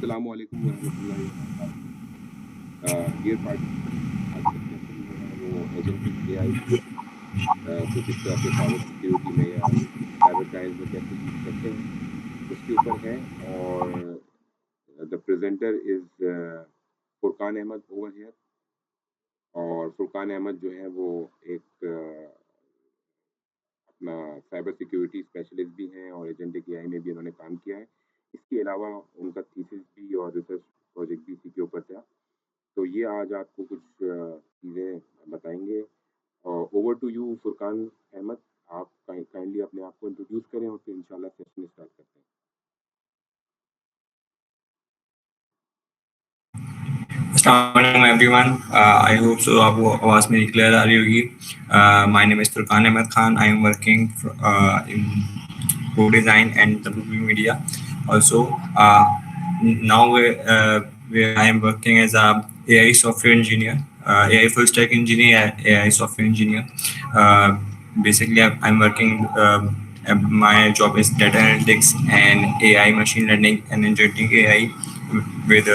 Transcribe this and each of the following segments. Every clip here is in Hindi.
अस्सलामु अलैकुम वरहमतुल्लाहि वबरकातुहू। डियर पार्टिसिपेंट्स, आज का सेशन जो है वो एजेंटिक एआई को किस तरह से साइबर सिक्योरिटी में या साइबर क्राइम्स में कैसे यूज़ करते हैं, उसके ऊपर है। और the presenter is Furqan Ahmad over here. और फुरकान अहमद जो है वो एक अपना साइबर सिक्योरिटी स्पेशलिस्ट भी हैं और एजेंटिक एआई में भी उन्होंने काम किया है। इसके अलावा उनका थीसिस भी और रिसर्च प्रोजेक्ट भी इसी के ऊपर था। तो ये आज आपको कुछ चीज़ें बताएँगे। Over to you Furqan Ahmad. आप काइंडली अपने आप को इंट्रोड्यूस करें और फिर इंशाल्लाह सेशन स्टार्ट करते हैं। Assalamualaikum everyone. I hope so आपको आवाज़ मेरी क्लियर आ रही होगी. My name is Furqan Ahmed Khan. I am working in co-design and WP Media. Also, now I am working as a AI software engineer, AI full stack engineer, AI software engineer. Basically, I'm working. My job is data analytics and AI machine learning and engineering AI with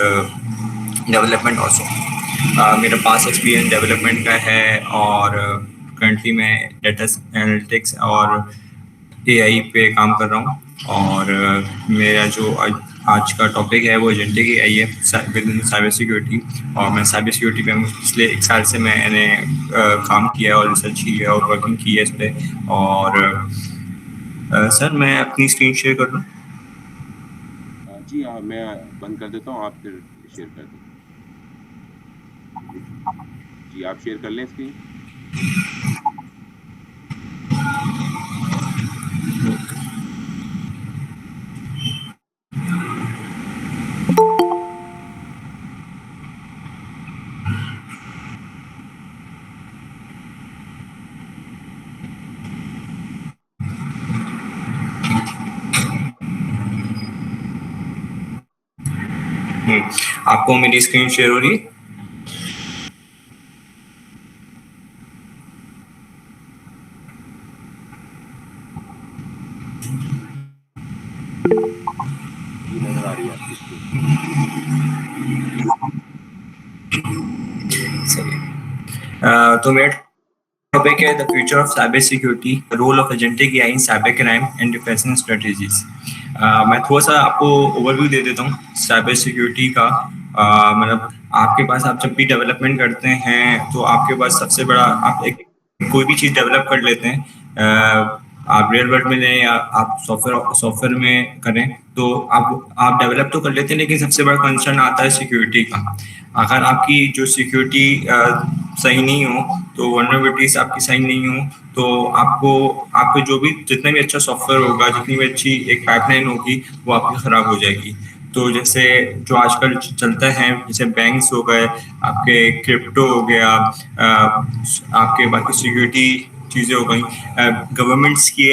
development also. मेरा पास एक्सपीरियंस डेवलपमेंट का है और करंटली मैं डेटा एनालिटिक्स और एआई पे काम कर रहा हूँ. और मेरा जो आज का टॉपिक है वो एजेंटिक एआई है विद इन साइबर सिक्योरिटी. और मैं साइबर सिक्योरिटी पे पिछले 1 साल से मैंने काम किया है और रिसर्च की है और वर्किंग की है इस पर. और सर मैं अपनी स्क्रीन शेयर कर दूँ. जी हाँ, मैं बंद कर देता हूँ, आप फिर शेयर कर दें। जी, आप शेयर कर लें स्क्रीन। आपको मेरी स्क्रीन शेयर हो रही है? जी, नज़र आ रही है आपकी स्क्रीन। तो मेरा टॉपिक है the future of cyber security, role of agentic AI in cyber crime and defence strategies. मैं थोड़ा सा आपको ओवरव्यू दे देता हूँ साइबर सिक्योरिटी का. मतलब आपके पास आप जब भी डेवलपमेंट करते हैं तो आपके पास सबसे बड़ा आप एक कोई भी चीज़ डेवलप कर लेते हैं. आप रियल वर्ल्ड में लें या आप सॉफ्टवेयर में करें तो आप डेवलप तो कर लेते हैं, लेकिन सबसे बड़ा कंसर्न आता है सिक्योरिटी का. अगर आपकी जो सिक्योरिटी सही नहीं हो तो वल्नरेबिलिटीज आपकी सही नहीं हो तो आपको जो भी जितना भी अच्छा सॉफ्टवेयर होगा, जितनी भी अच्छी एक पाइपलाइन होगी वो आपकी ख़राब हो जाएगी. तो जैसे जो आजकल चलता है जैसे बैंक्स हो गए, आपके क्रिप्टो हो गया, आपके बाकी सिक्योरिटी चीज़ें हो गई, गवर्नमेंट्स की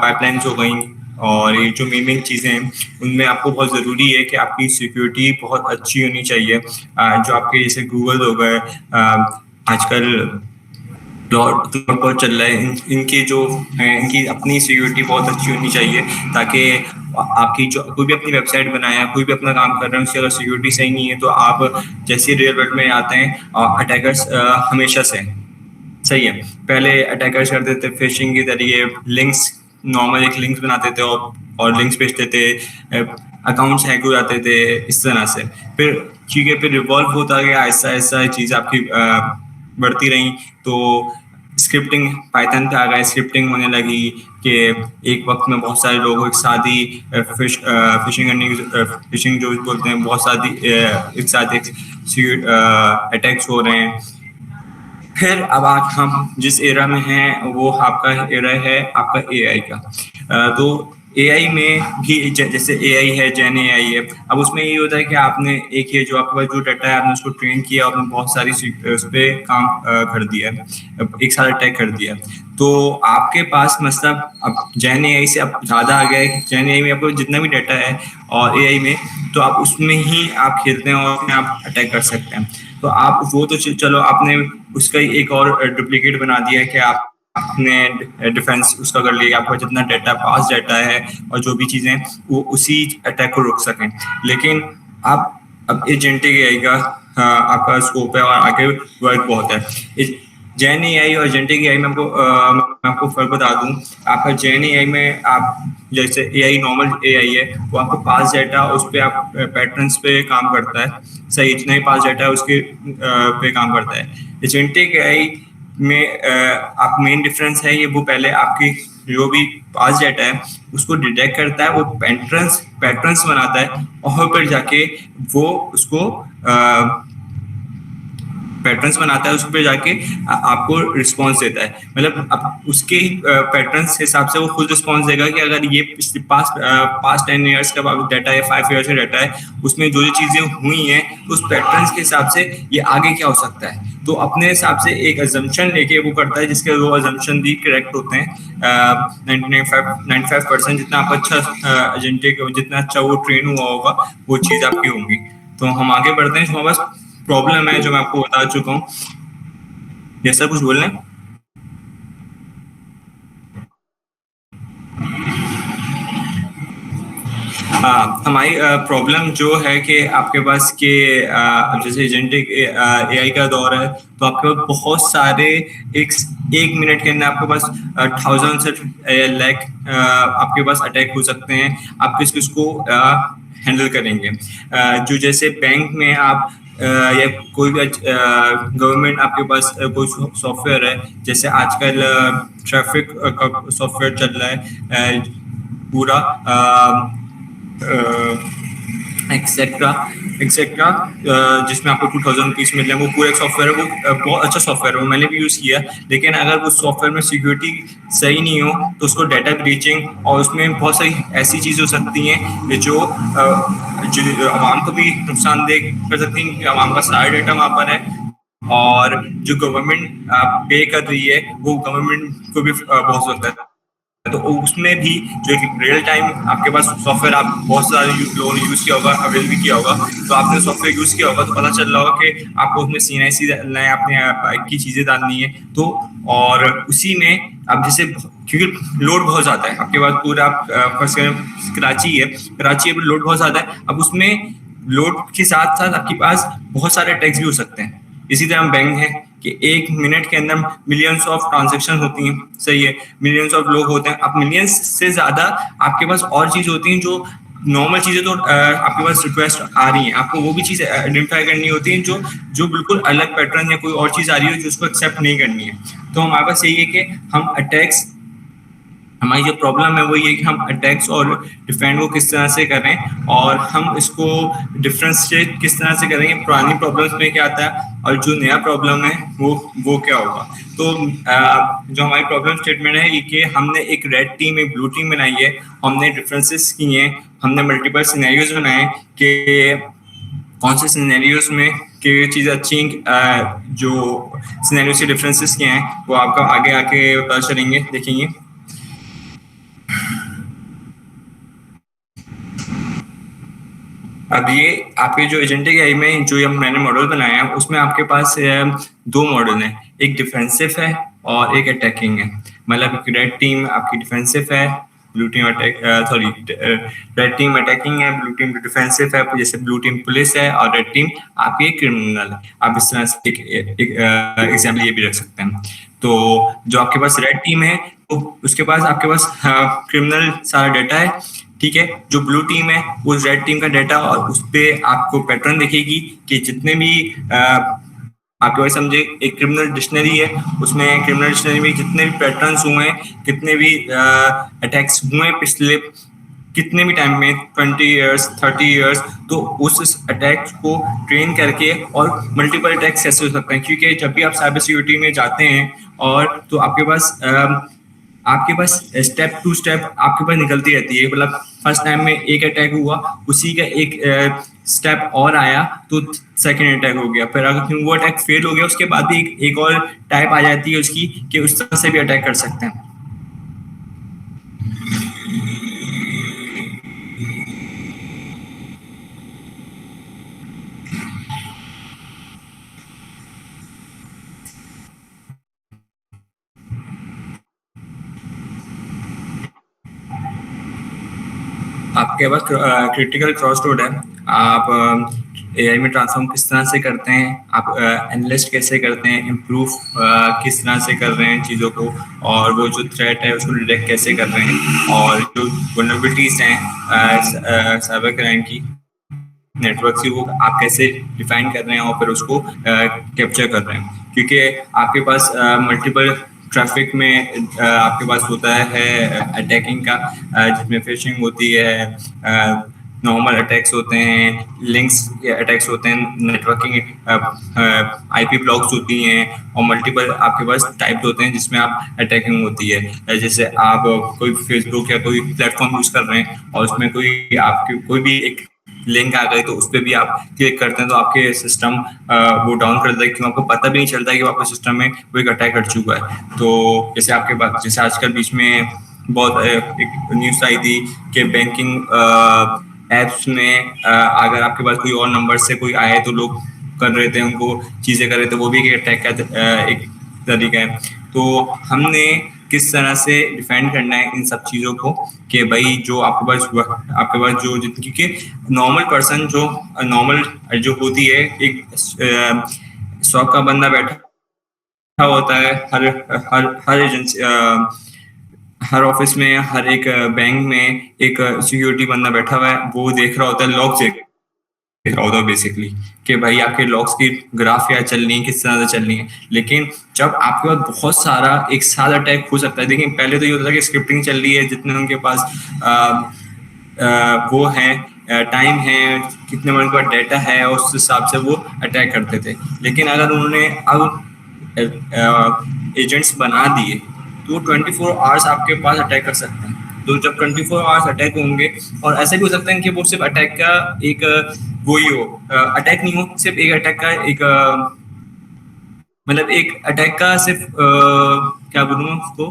पाइपलाइंस हो गई. और ये जो मेन चीज़ें हैं उनमें आपको बहुत ज़रूरी है कि आपकी सिक्योरिटी बहुत अच्छी होनी चाहिए. जो आपके जैसे गूगल हो गए, आजकल बहुत चल रहा है, इनकी जो है इनकी अपनी सिक्योरिटी बहुत अच्छी होनी चाहिए, ताकि आपकी जो कोई भी अपनी वेबसाइट बनाया, कोई भी अपना काम कर रहे हैं, उसकी अगर सिक्योरिटी सही नहीं है तो आप जैसे रियल वर्ल्ड में आते हैं अटैकर्स हमेशा से सही है. पहले अटैकर्स करते थे फिशिंग के जरिए लिंक्स, नॉर्मल एक लिंक्स बनाते थे और लिंक्स भेजते थे, अकाउंट्स हैक हो जाते थे इस तरह से. फिर ठीक है, फिर रिवॉल्व होता गया, ऐसा ऐसा चीज़ आपकी बढ़ती रही. तो स्क्रिप्टिंग पाइथन पे आ गया, स्क्रिप्टिंग होने लगी कि एक वक्त में बहुत सारे लोग एक साथ ही फिशिंग जो बोलते हैं बहुत सारी एक साथ एक अटैक्स हो रहे हैं. फिर अब आज हम जिस एरा में हैं वो आपका एरा है आपका एआई का. तो एआई में भी जैसे एआई है, जेन एआई है. अब उसमें ये होता है कि आपने एक ये जो आपके पास जो डाटा है आपने उसको ट्रेन किया, आपने बहुत सारी उस पर काम कर दिया, एक सारा अटैक कर दिया. तो आपके पास मतलब अब जेन एआई से अब ज़्यादा आ गया है. जेन एआई में आपको जितना भी डाटा है और एआई में तो आप उसमें ही आप खेलते हैं और उसमें आप अटैक कर सकते हैं. तो आप वो तो चलो आपने उसका एक और डुप्लीकेट बना दिया है कि आप आपने डिफेंस उसका कर लिया, आपका जितना डाटा पास डाटा है और जो भी चीज़ें वो उसी अटैक को रोक सकें। लेकिन आप अब एजेंटिक एआई का आपका स्कोप है और आगे वर्क बहुत है। जैन एआई और एजेंटिक एआई में मैं आपको फर्क बता दूं। आपका जैन एआई में आप जैसे एआई नॉर्मल एआई है वो आपको पास डाटा उस पर आप पैटर्न्स पे काम करता है, सही जितना ही पास डाटा है उसके पे काम करता है। एजेंटिक एआई में आप मेन डिफरेंस है ये, वो पहले आपकी जो भी पास डाटा है उसको डिटेक्ट करता है, वो पैटर्न्स पैटर्न्स बनाता है और फिर जाके वो उसको पैटर्न्स बनाता है, उस पर जाके आपको रिस्पॉन्स देता है। मतलब अब उसके पैटर्न्स हिसाब से वो खुद रिस्पॉन्स देगा कि अगर ये पास 10 ईयर्स का डाटा है, 5 ईयर्स का डाटा है, उसमें जो जो चीज़ें हुई हैं तो उस पैटर्न्स के हिसाब से ये आगे क्या हो सकता है, तो अपने हिसाब से एक अजम्पशन लेके वो करता है, जिसके वो अजम्पशन भी करेक्ट होते हैं। 95% जितना आप अच्छा एजेंटिक जितना अच्छा वो ट्रेन हुआ होगा वो चीज़ आपकी होंगी। तो हम आगे बढ़ते हैं। हमारे पास प्रॉब्लम है जो मैं आपको बता चुका हूँ। ये सर कुछ बोल रहे हैं? हाँ, हमारी प्रॉब्लम जो है कि आपके पास के जैसे एजेंटिक एआई का दौर है, तो आपके पास बहुत सारे एक एक मिनट के अंदर आपके पास 1000 से लाख आपके पास अटैक हो सकते हैं। आप किस किस को हैंडल करेंगे? जो जैसे बैंक में आप या कोई भी गवर्नमेंट आपके पास कोई सॉफ्टवेयर है, जैसे आजकल ट्रैफिक का सॉफ्टवेयर चल रहा है पूरा एक्सेट्रा एक्सेट्रा, जिसमें आपको 2000 रुपीज़ मिल रहे हैं, वो पूरा एक सॉफ्टवेयर है। वो बहुत अच्छा सॉफ्टवेयर है, वो मैंने भी यूज़ किया। लेकिन अगर उस सॉफ्टवेयर में सिक्योरिटी सही नहीं हो तो उसको डाटा ब्रीचिंग और उसमें बहुत सारी ऐसी चीज़ें हो सकती हैं जो आवाम को भी नुकसानदेह कर सकती हैं, क्योंकि आवाम का सारा डाटा वहाँ पर है। और जो गवर्नमेंट पे कर रही है वो गवर्नमेंट को भी बहुत सकता है। तो उसमें भी जो एक रियल टाइम आपके पास सॉफ्टवेयर आप बहुत सारे लोगों ने यूज़ किया होगा, अवेल भी किया होगा, तो आपने सॉफ्टवेयर यूज़ किया होगा तो पता चल रहा होगा कि आपको उसमें सीएनआईसी डालना है, आपने बाइक की चीज़ें डालनी है। तो और उसी में आप जैसे क्योंकि लोड बहुत ज़्यादा है आपके पास पूरा, आप फर्स्ट कराची है, कराची में लोड बहुत ज़्यादा है। अब उसमें लोड के साथ साथ आपके पास बहुत सारे टैक्स भी हो सकते हैं। इसी तरह बैंक है कि एक मिनट के अंदर मिलियंस ऑफ ट्रांजैक्शन होती हैं, सही है, मिलियंस ऑफ लोग होते हैं। अब मिलियंस से ज़्यादा आपके पास और चीज़ होती हैं, जो नॉर्मल चीज़ें तो आपके पास रिक्वेस्ट आ रही हैं, आपको वो भी चीज़ आइडेंटिफाई करनी होती है जो जो बिल्कुल अलग पैटर्न या कोई और चीज़ आ रही है जो उसको एक्सेप्ट नहीं करनी है। तो हमारे पास यही है कि हम अटैक्स, हमारी जो प्रॉब्लम है वो ये कि हम अटैक्स और डिफेंड को किस तरह से करें और हम इसको डिफ्रेंशिएट किस तरह से करेंगे, पुरानी प्रॉब्लम्स में क्या आता है और जो नया प्रॉब्लम है वो क्या होगा। तो जो हमारी प्रॉब्लम स्टेटमेंट है ये कि हमने एक रेड टीम एक ब्लू टीम बनाई है, हमने डिफरेंसेस किए हैं, हमने मल्टीपल सिनेरियोज बनाए कि कौन से सिनेरियोज में कि चीज़ अच्छी, जो सिनेरियो से डिफरेंसेस क्या हैं वो आपका आगे आके पता चलेंगे, देखेंगे। अब ये आपके जो एजेंटिक एआई में जो मैंने मॉडल बनाया है उसमें आपके पास दो मॉडल हैं, एक डिफेंसिव है और एक अटैकिंग है। मतलब रेड टीम आपकी डिफेंसिव है, blue team red team attacking है, ब्लू टीम डिफेंसिव है। जैसे ब्लू टीम पुलिस है और रेड टीम आपकी क्रिमिनल है। आप इस तरह से एक एग्जाम्पल ये भी रख सकते हैं। तो जो आपके पास रेड टीम है तो उसके पास आपके पास क्रिमिनल सारा डाटा है, ठीक है। जो ब्लू टीम है वो रेड टीम का डाटा और उस पर आपको पैटर्न दिखेगी कि जितने भी आपके पास समझे एक क्रिमिनल डिक्शनरी है, उसमें क्रिमिनल डिक्शनरी में जितने भी पैटर्न्स हुए हैं, कितने भी अटैक्स हुए हैं पिछले कितने भी टाइम में 20 ईयर्स 30 ईयर्स, तो उस अटैक को ट्रेन करके और मल्टीपल अटैक्स कैसे हो सकते हैं। क्योंकि जब भी आप साइबर सिक्योरिटी में जाते हैं और तो आपके पास स्टेप टू स्टेप आपके पास निकलती रहती है। मतलब फर्स्ट टाइम में एक अटैक हुआ, उसी का एक स्टेप और आया तो सेकंड अटैक हो गया, फिर अगर वो अटैक फेल हो गया उसके बाद भी एक और टाइप आ जाती है उसकी कि उस तरह से भी अटैक कर सकते हैं। आपके पास क्रिटिकल क्रॉस रोड है। आप एआई में ट्रांसफॉर्म किस तरह से करते हैं, आप एनालिस्ट कैसे करते हैं, इम्प्रूव किस तरह से कर रहे हैं चीज़ों को, और वो जो थ्रेट है उसको डिटेक्ट कैसे कर रहे हैं, और जो वल्नरेबिलिटीज हैं साइबर क्राइम की नेटवर्क की, वो आप कैसे डिफाइन कर रहे हैं और फिर उसको कैप्चर कर रहे हैं। क्योंकि आपके पास मल्टीपल ट्रैफिक में आपके पास होता है अटैकिंग का, जिसमें फिशिंग होती है, नॉर्मल अटैक्स होते हैं, लिंक्स अटैक्स होते हैं, नेटवर्किंग आईपी ब्लॉक्स होती हैं, और मल्टीपल आपके पास टाइप होते हैं जिसमें आप अटैकिंग होती है। जैसे आप कोई फेसबुक या कोई प्लेटफॉर्म यूज कर रहे हैं और उसमें कोई आपके कोई भी एक लिंक आ गई, तो उस पर भी आप क्लिक करते हैं तो आपके सिस्टम वो डाउन कर देता है, क्योंकि आपको पता भी नहीं चलता है कि आपके सिस्टम में कोई एक अटैक कर चुका है। तो जैसे आपके पास, जैसे आजकल बीच में बहुत एक न्यूज़ आई थी कि बैंकिंग एप्स में अगर आपके पास कोई और नंबर से कोई आए तो लोग कर रहे थे, उनको चीज़ें कर रहे थे, वो भी एक अटैक का एक तरीका है। तो हमने किस तरह से डिफाइन करना है इन सब चीज़ों को, कि भाई जो आपके पास जो जितनी के नॉर्मल पर्सन जो नॉर्मल जो होती है, एक शॉप का बंदा बैठा होता है हर हर हर एजेंसी, हर ऑफिस में, हर एक बैंक में एक सिक्योरिटी बंदा बैठा हुआ है, वो देख रहा होता है, लॉग देख रहा होता है बेसिकली, कि भाई आपके लॉग्स की ग्राफ क्या चल रही है, किस तरह से चल रही है। लेकिन जब आपके पास बहुत सारा एक साथ अटैक हो सकता है, देखिए पहले तो ये होता था कि स्क्रिप्टिंग चल रही है, जितने उनके पास वो है टाइम है, कितने उनके पास डाटा है, उस हिसाब से वो अटैक करते थे। लेकिन अगर उन्होंने अब एजेंट्स बना दिए तो 24 आवर्स आपके पास अटैक कर सकते हैं। तो जब 24 आवर्स अटैक होंगे, और ऐसे भी हो सकता है कि वो सिर्फ अटैक का एक वो ही हो, अटैक नहीं हो, सिर्फ एक अटैक का एक मतलब एक अटैक का सिर्फ क्या बोलूँ उसको,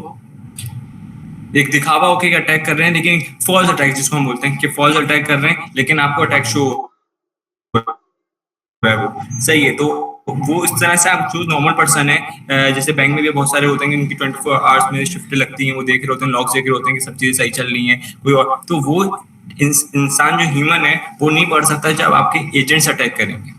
एक दिखावा होके अटैक कर रहे हैं, लेकिन फॉल्स अटैक जिसको हम बोलते हैं कि फॉल्स अटैक कर रहे हैं, लेकिन आपको अटैक शो है वो सही है। तो वो इस तरह से आप जो नॉर्मल पर्सन है, जैसे बैंक में भी बहुत सारे होते हैं कि उनकी 24 आवर्स में शिफ्ट लगती हैं, वो देख रहे होते हैं, लॉग्स देख रहे होते हैं कि सब चीज़ें सही चल रही हैं, कोई और, तो वो इंसान जो ह्यूमन है वो नहीं पढ़ सकता जब आपके एजेंट्स अटैक करेंगे।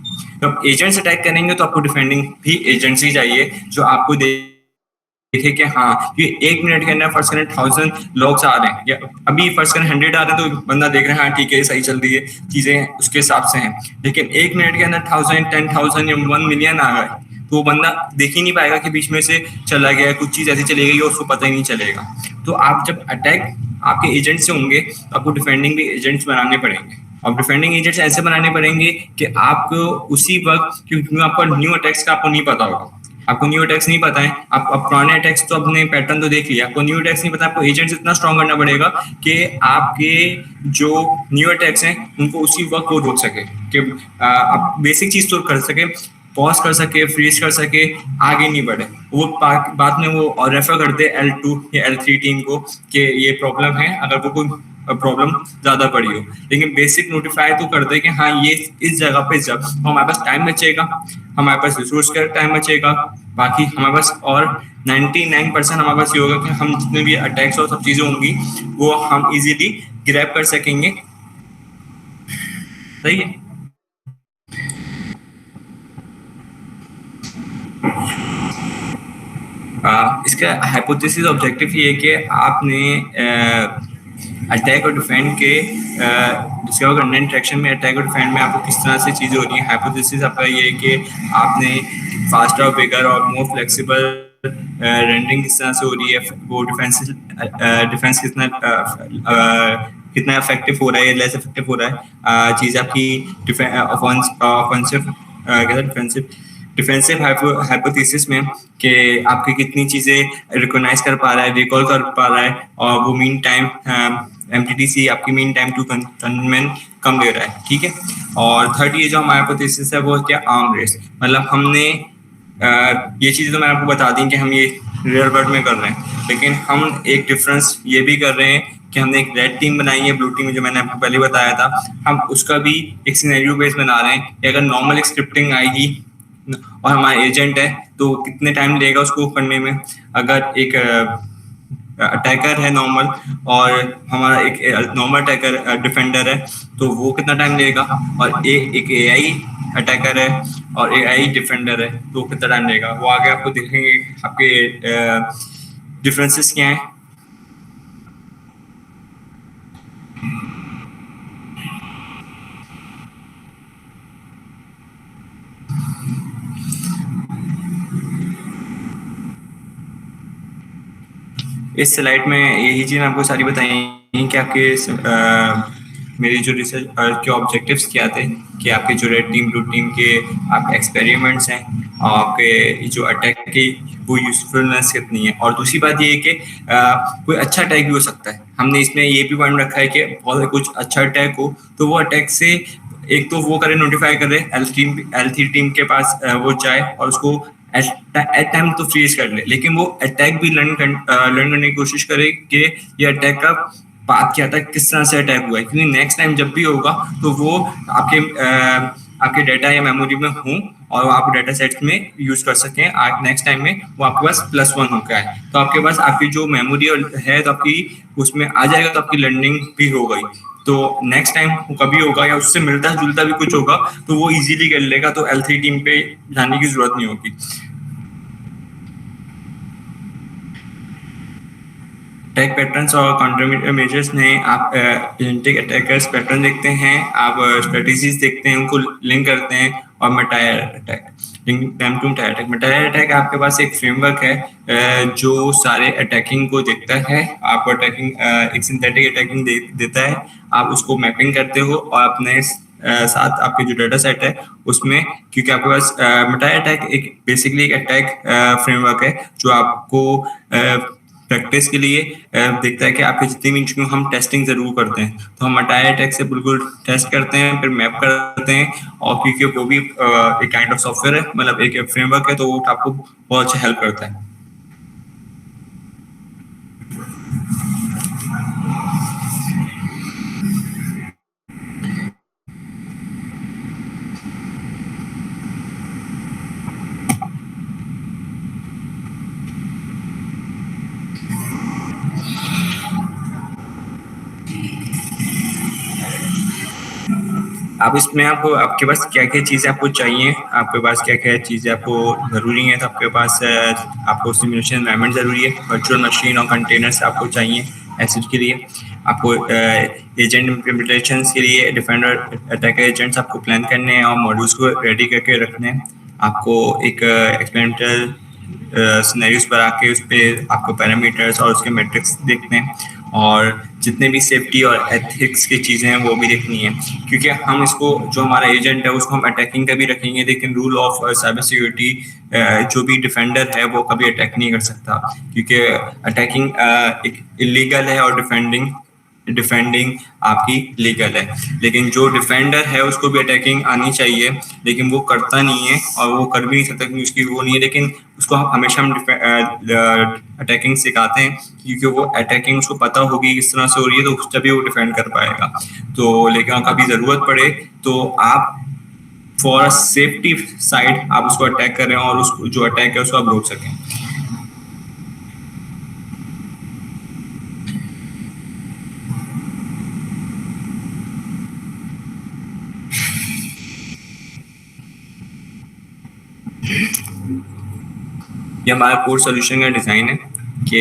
जब एजेंट्स अटैक करेंगे तो आपको डिफेंडिंग भी एजेंट्स ही चाहिए, जो आपको देखे कि हाँ ये 1 मिनट के अंदर फर्स्ट करें 1000 लॉग्स आ रहे हैं, या अभी फर्स्ट करें 100 आ रहे हैं, तो बंदा देख रहा है हाँ ठीक है सही चल रही है, चीजें उसके हिसाब से हैं। लेकिन 1 मिनट के अंदर 1000, 10,000 या 1 मिलियन आ गए, तो वो बंदा देख ही नहीं पाएगा कि बीच में से चला गया, कुछ चीज ऐसी चली गई और उसको पता ही नहीं चलेगा। तो आप जब अटैक आपके एजेंट से होंगे तो आपको डिफेंडिंग भी एजेंट्स बनाने पड़ेंगे, और डिफेंडिंग एजेंट्स ऐसे बनाने पड़ेंगे कि आपको उसी वक्त, क्योंकि आपको न्यू अटैक्स का आपको नहीं पता होगा, आपको न्यू अटैक्स नहीं पता है, आप पुराने अटैक्स तो अपने पैटर्न तो देख लिया, आपको न्यू अटैक्स नहीं पता, आपको एजेंट्स इतना स्ट्रॉन्ग करना पड़ेगा कि आपके जो न्यू अटैक्स हैं उनको उसी वक्त वो रोक सके, कि आप बेसिक चीज तो कर सके, पॉज कर सके, फ्रीज कर सके, आगे नहीं बढ़े। वो बाद में वो और रेफर कर दे L2 या L3 टीम को कि ये प्रॉब्लम है, अगर वो कोई प्रॉब्लम ज्यादा बड़ी हो। लेकिन बेसिक नोटिफाई तो कर दे कि हाँ ये इस जगह पे, जब हमारे पास टाइम बचेगा, हमारे पास रिसोर्स का टाइम बचेगा, बाकी हमारे पास और 99% हमारे पास ये होगा कि हम जितने भी अटैक्स और सब चीजें होंगी वो हम इजीली ग्रैब कर सकेंगे। सही है। इसका हाइपोथेसिस ऑब्जेक्टिव ये है कि आपने अटैक और डिफेंड के डिस्कवर करना, इंटरेक्शन में अटैक और डिफेंड में आपको किस तरह से चीज़ें हो रही हैं। हाइपोथेसिस आपका ये है कि आपने फास्टर और बिगर और मोर फ्लेक्सिबल रेंडरिंग किस तरह से हो रही है, वो डिफेंस कितना इफेक्टिव हो रहा है, लेस इफेक्टिव हो रहा है, चीज़ आपकी ऑफेंसिव डिफेंसिव हाइपोथेसिस में कि आपकी कितनी चीज़ें रिकॉग्नाइज कर पा रहा है, रिकॉल कर पा रहा है, और वो मीन टाइम MTTC आपकी मीन टाइम टू कंटेनमेंट कम ले रहा है। ठीक है। और थर्ड ये जो हमारा हाइपोथेसिस है वो क्या, आर्म रेस, मतलब हमने ये चीज़ें तो मैंने आपको बता दी कि हम ये रियल वर्ल्ड में कर रहे हैं, लेकिन हम एक डिफरेंस ये भी कर रहे हैं कि हमने एक रेड टीम बनाई है, ब्लू टीम जो मैंने आपको पहले बताया था, हम उसका भी एक सिनेरियो बेस बना रहे हैं कि अगर नॉर्मल स्क्रिप्टिंग आएगी और हमारा एजेंट है तो कितने टाइम लगेगा उसको करने में। अगर एक अटैकर है नॉर्मल, और हमारा एक नॉर्मल अटैकर डिफेंडर है, तो वो कितना टाइम लेगा, और एक एआई अटैकर है और एआई डिफेंडर है, तो कितना टाइम लेगा, वो आगे आपको दिखेंगे आपके डिफरेंसेस क्या हैं। इस स्लाइड में यही चीज़ आपको सारी बताई कि आपके मेरी जो रिसर्च के ऑब्जेक्टिव्स क्या थे, कि आपके जो रेड टीम ब्लू टीम के आपके एक्सपेरिमेंट्स हैं, और आपके जो अटैक की वो यूजफुलनेस कितनी है, और दूसरी बात ये है कि कोई अच्छा अटैक भी हो सकता है। हमने इसमें ये भी पॉइंट रखा है कि बहुत कुछ अच्छा अटैक हो तो वो अटैक से एक तो वो करे, नोटिफाई करे एल थ्री टीम के पास वो जाए और उसको एट टाइम तो फ्रीज कर ले, लेकिन वो अटैक भी लर्न करने की कोशिश करे कि ये अटैक का बात क्या था, किस तरह से अटैक हुआ है, क्योंकि नेक्स्ट टाइम जब भी होगा तो वो आपके डाटा या मेमोरी में हों और वो आप डाटा सेट्स में यूज कर सकें। नेक्स्ट टाइम में वो आपके पास +1 होकर है, तो आपके पास आपकी जो मेमोरी है तो आपकी उसमें आ जाएगा, तो आपकी लर्निंग भी हो गई। तो नेक्स्ट टाइम कभी होगा या उससे मिलता जुलता भी कुछ होगा तो वो इजीली कर लेगा, तो L3 टीम पे जाने की जरूरत नहीं होगी। अटैक पैटर्न्स और काउंटर मेजर्स में आप एजेंटिक अटैकर्स पैटर्न देखते हैं, आप स्ट्रेटजीज देखते हैं, उनको लिंक करते हैं, और मटायर अटैक, मटायर अटैक आपके पास एक फ्रेमवर्क है जो सारे अटैकिंग को देखता है, आपको अटैकिंग एक सिंथेटिक अटैकिंग देता है, आप उसको मैपिंग करते हो और अपने साथ आपके जो डाटा सेट है उसमें, क्योंकि आपके पास मटायर अटैक एक बेसिकली एक अटैक फ्रेमवर्क है जो आपको प्रैक्टिस के लिए देखता है कि आपके जितनी भी इंच हम टेस्टिंग जरूर करते हैं, तो हम मटायर अटैक से बिल्कुल टेस्ट करते हैं, फिर मैप करते हैं, और क्योंकि वो भी एक काइंड ऑफ सॉफ्टवेयर है, मतलब एक फ्रेमवर्क है, तो वो आपको बहुत अच्छा हेल्प करता है। आप इसमें आपको आपके पास क्या क्या चीज़ें आपको चाहिए, आपके पास क्या क्या चीज़ें आपको ज़रूरी हैं, तो आपके पास आपको सिमुलेशन एनवायरनमेंट ज़रूरी है, वर्चुअल मशीन और कंटेनर्स आपको चाहिए एसिड के लिए, आपको एजेंट इम्प्लीमेंटेशन के लिए डिफेंडर अटैकर एजेंट्स आपको प्लान करने हैं और मॉड्यूल्स को रेडी करके रखने हैं, आपको एक एक्सपेरिमेंटल सिनेरियोस पर आके उस पर आपको पैरामीटर्स और उसके मैट्रिक्स देखने हैं, और जितने भी सेफ्टी और एथिक्स की चीज़ें हैं वो भी देखनी है, क्योंकि हम इसको जो हमारा एजेंट है उसको हम अटैकिंग का भी रखेंगे, लेकिन रूल ऑफ साइबर सिक्योरिटी जो भी डिफेंडर है वो कभी अटैक नहीं कर सकता, क्योंकि अटैकिंग एक इलीगल है और डिफेंडिंग आपकी लीगल है, लेकिन जो डिफेंडर है उसको भी अटैकिंग आनी चाहिए, लेकिन वो करता नहीं है और वो कर भी नहीं सकता क्योंकि उसकी वो नहीं है, लेकिन उसको हमेशा हम अटैकिंग सिखाते हैं, क्योंकि वो अटैकिंग उसको पता होगी किस तरह से हो रही है, तो तभी वो डिफेंड कर पाएगा। तो लेकिन कभी ज़रूरत पड़े तो आप फॉर सेफ्टी साइड आप उसको अटैक करें और उसको जो अटैक है उसको आप रोक सकें। ये हमारा कोर सोल्यूशन का डिज़ाइन है कि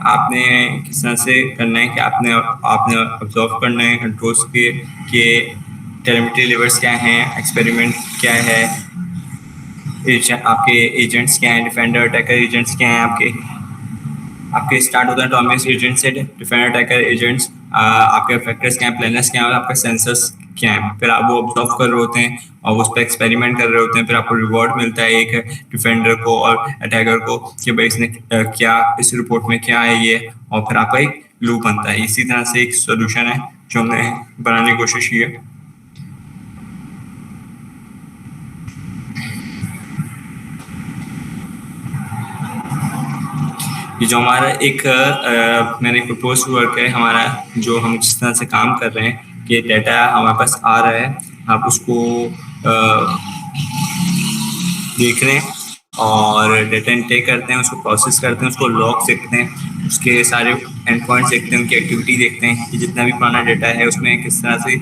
आपने किस तरह से करना है, कि आपने आपने ऑब्जर्व करना है कंट्रोल्स के टेलीमेट्री लेवल्स क्या हैं, एक्सपेरिमेंट क्या है, आपके एजेंट्स क्या हैं, डिफेंडर अटैकर एजेंट्स क्या हैं, आपके स्टार्ट होता है टॉमिस एजेंट से, डिफेंडर अटैकर एजेंट्स, आपके फैक्टर्स क्या हैं, प्लानर्स क्या हैं, और आपके सेंसर्स क्या हैं, फिर आप वो ऑब्जर्व कर रहे होते हैं और उस पर एक्सपेरिमेंट कर रहे होते हैं, फिर आपको रिवॉर्ड मिलता है एक डिफेंडर को और अटैकर को कि भाई इसने क्या, इस रिपोर्ट में क्या है ये, और फिर आपका एक लूप बनता है। इसी तरह से एक सोल्यूशन है जो हमने बनाने की कोशिश की है। ये जो हमारा एक मैंने प्रपोज वर्क है हमारा, जो हम जिस तरह से काम कर रहे हैं कि डाटा हमारे पास आ रहा है, आप उसको देख रहे हैं, और डेटा इंटेक करते हैं, उसको प्रोसेस करते हैं, उसको लॉग देखते हैं, उसके सारे एंड पॉइंट्स देखते हैं, उनकी एक्टिविटी देखते हैं कि जितना भी पुराना डेटा है उसमें किस तरह से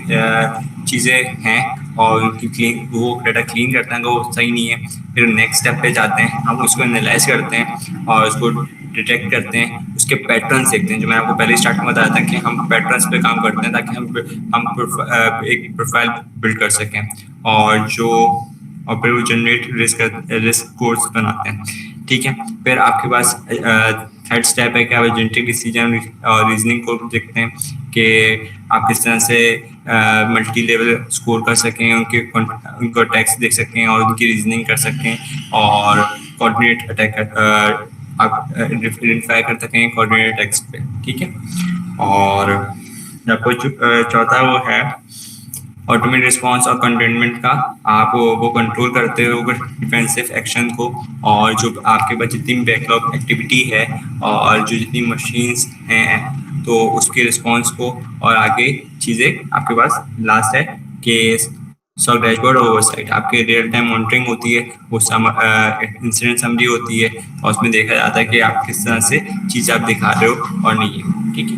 चीज़ें हैं, और उनकी क्लीन वो डाटा क्लीन करते हैं अगर वो सही नहीं है। फिर नेक्स्ट स्टेप पे जाते हैं, हम उसको एनालाइज करते हैं और उसको डिटेक्ट करते हैं, उसके पैटर्न्स देखते हैं। जो मैंने आपको पहले स्टार्ट में बताया था कि हम पैटर्न्स पे काम करते हैं ताकि हम एक प्रोफाइल बिल्ड कर सकें, और फिर वो जनरेट रिस्क कोर्स बनाते हैं। ठीक है, फिर आपके पास थर्ड स्टेप है कि आप एजेंटिक डिसीजन और रीजनिंग को देखते हैं कि आप किस तरह से मल्टी लेवल स्कोर कर सकें, उनको टैक्स देख सकें और उनकी रीजनिंग कर सकें, और कोऑर्डिनेट अटैक आप आइडेंटिफाई कर सकें कोऑर्डिनेट अटैक्स पे। ठीक है, और आपको चौथा वो है ऑटोमेट रिस्पॉन्स और कंटेनमेंट का। आप वो कंट्रोल करते हो डिफेंसिव एक्शन को, और जो आपके पास जितनी बैकलॉग एक्टिविटी है और जो जितनी मशीन्स हैं तो उसके रिस्पॉन्स को, और आगे चीज़ें आपके पास लास्ट है कि सॉक डैशबोर्ड ओवरसाइट, आपके रियल टाइम मॉनिटरिंग होती है, वो इंसिडेंट समरी होती है, और उसमें देखा जाता है कि आप किस तरह से चीज़ आप दिखा रहे हो और नहीं है। ठीक है,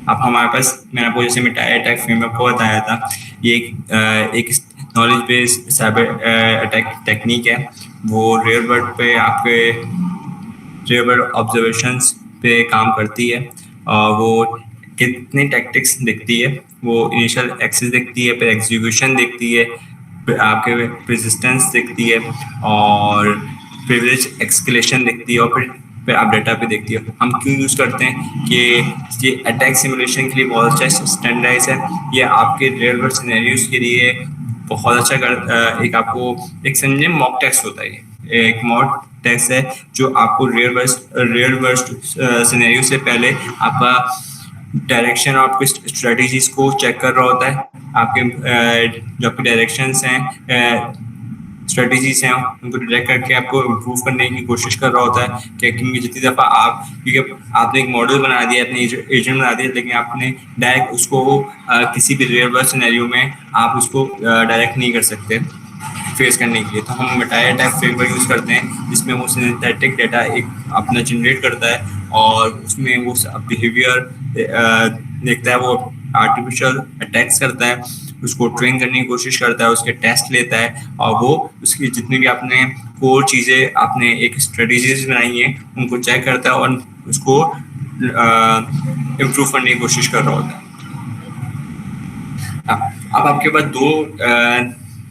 अब हमारे पास, मैंने आपको जैसे मिटाई अटैक फ्रेमवर्क को बताया था, ये एक knowledge based cyber attack technique है। वो रियल वर्ल्ड पे आपके रियल वर्ल्ड ऑब्जर्वेशंस पे काम करती है, और वो कितनी टैक्टिक्स दिखती है, वो इनिशियल एक्सेस दिखती है, फिर एग्जीक्यूशन दिखती है, फिर आपके रेजिस्टेंस दिखती है, और प्रिविलेज एक्सकेलेशन दिखती है, और फिर आप डाटा पे देखती है। हम क्यों यूज़ करते हैं कि ये अटैक सिमुलेशन के लिए बहुत अच्छा स्टैंडर्डाइज है, ये आपके रियल वर्ल्ड सिनेरियोज के लिए बहुत अच्छा एक आपको एक समझे मॉक टेस्ट होता है। एक मॉक टेस्ट है जो आपको रियल वर्ल्ड सिनेरियो से पहले आपका डायरेक्शन और आपकी स्ट्रेटजीज को चेक कर रहा होता है। आपके जो आपके डायरेक्शंस हैं, स्ट्रेटजीज हैं, उनको डिटेक्ट करके आपको इम्प्रूव करने की कोशिश कर रहा होता है। कि क्योंकि जितनी दफ़ा क्योंकि आपने एक मॉडल बना दिया, अपने एजेंट बना दिया, लेकिन आपने डायरेक्ट उसको किसी भी रियल वर्ल्ड सिनेरियो में आप उसको डायरेक्ट नहीं कर सकते फेस करने के लिए। तो हम मिटाई अटैक फ्रेमवर्क यूज़ करते हैं, जिसमें वो सिंथेटिक डाटा एक अपना जनरेट करता है, और उसमें वो बिहेवियर देखता है, वो आर्टिफिशियल अटैक्स करता है, उसको ट्रेन करने की कोशिश करता है, उसके टेस्ट लेता है, और वो उसकी जितनी भी आपने कोर चीज़ें आपने एक स्ट्रेटजीज बनाई हैं उनको चेक करता है, और उसको इम्प्रूव करने की कोशिश कर रहा होता है। अब आपके पास दो